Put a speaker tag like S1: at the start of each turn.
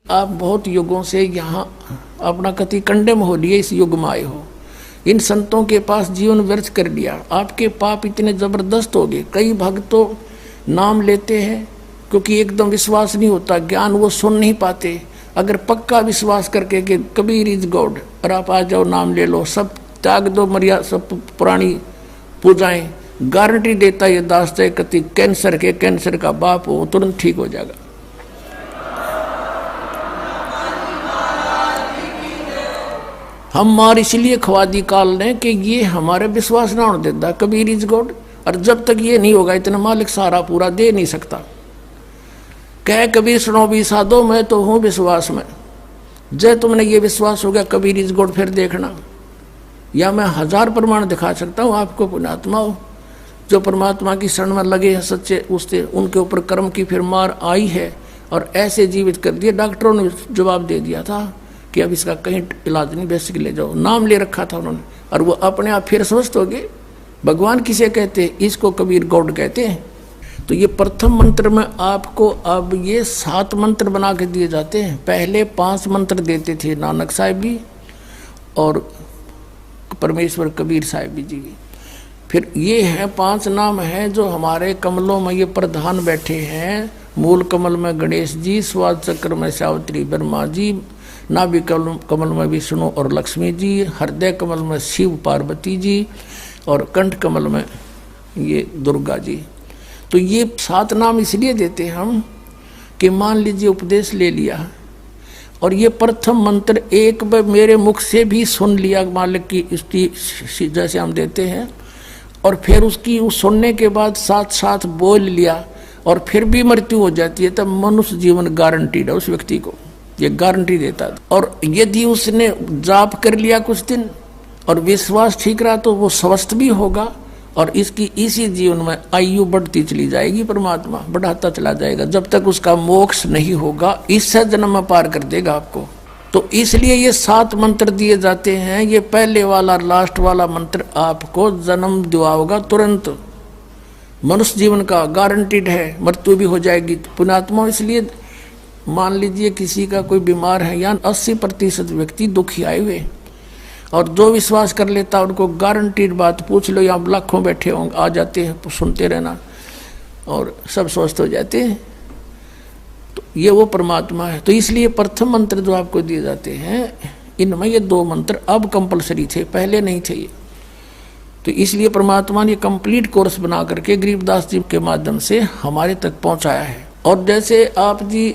S1: आप बहुत युगों से यहाँ अपना कति कंडेम हो लिए, इस युग में आए हो, इन संतों के पास जीवन व्यर्थ कर लिया, आपके पाप इतने जबरदस्त हो गए। कई भक्त तो नाम लेते हैं क्योंकि एकदम विश्वास नहीं होता, ज्ञान वो सुन नहीं पाते। अगर पक्का विश्वास करके कि कबीर इज गॉड और आप आ जाओ, नाम ले लो, सब त्याग दो, मर्यादा सब पुरानी पूजाएं, गारंटी देता ये दास है कति कैंसर का बाप हो तुरंत ठीक हो जाएगा। हम मार इसलिए खवा दी काल ने कि ये हमारे विश्वास ना होने देता कबीर इज गॉड, और जब तक ये नहीं होगा इतना मालिक सारा पूरा दे नहीं सकता। कह कबीर सुनो भी साधो, मैं तो हूं विश्वास में, जय तुमने ये विश्वास हो गया कबीर इज गॉड, फिर देखना, या मैं 1000 प्रमाण दिखा सकता हूं आपको। पुण्यात्मा हो जो परमात्मा की शरण में लगे हैं सच्चे, उससे उनके ऊपर कर्म की फिर मार आई है और ऐसे जीवित कर दिए। डॉक्टरों ने जवाब दे दिया था कि अब इसका कहीं इलाज नहीं, बेसिक ले जाओ, नाम ले रखा था उन्होंने, और वो अपने आप फिर स्वस्थ हो गए। भगवान किसे कहते हैं? इसको कबीर गॉड कहते हैं। तो ये प्रथम मंत्र में आपको अब ये 7 मंत्र बना के दिए जाते हैं। पहले 5 मंत्र देते थे नानक साहिब जी और परमेश्वर कबीर साहिब जी। फिर ये है 5 नाम हैं जो हमारे कमलों में ये प्रधान बैठे हैं। मूल कमल में गणेश जी, स्वाद चक्र में सावित्री ब्रह्मा जी, नाभि कमल में विष्णु और लक्ष्मी जी, हृदय कमल में शिव पार्वती जी और कंठ कमल में ये दुर्गा जी। तो ये 7 नाम इसलिए देते हम कि मान लीजिए उपदेश ले लिया और ये प्रथम मंत्र एक बार मेरे मुख से भी सुन लिया मालिक की इसकी जैसे हम देते हैं, और फिर उसकी उस सुनने के बाद साथ साथ बोल लिया और फिर भी मृत्यु हो जाती है, तब मनुष्य जीवन गारंटीड है उस व्यक्ति को, ये गारंटी देता है। और यदि उसने जाप कर लिया कुछ दिन और विश्वास ठीक रहा तो वो स्वस्थ भी होगा और इसकी इसी जीवन में आयु बढ़ती चली जाएगी, परमात्मा बढ़ाता चला जाएगा जब तक उसका मोक्ष नहीं होगा, इससे जन्म में पार कर देगा आपको। तो इसलिए ये 7 मंत्र दिए जाते हैं। ये पहले वाला लास्ट वाला मंत्र आपको जन्म दिलाएगा तुरंत, मनुष्य जीवन का गारंटीड है, मृत्यु भी हो जाएगी। पुण्यात्मा इसलिए मान लीजिए किसी का कोई बीमार है, या 80% व्यक्ति दुखी आए हुए, और जो विश्वास कर लेता उनको गारंटीड बात पूछ लो, यहाँ लाखों बैठे होंगे, आ जाते हैं, सुनते रहना और सब स्वस्थ हो जाते हैं। तो ये वो परमात्मा है। तो इसलिए प्रथम मंत्र जो आपको दिए जाते हैं इनमें ये 2 मंत्र अब कंपलसरी थे, पहले नहीं थे ये। तो इसलिए परमात्मा ने कंप्लीट कोर्स बना करके गरीबदास जी के माध्यम से हमारे तक पहुंचाया है। और जैसे आप जी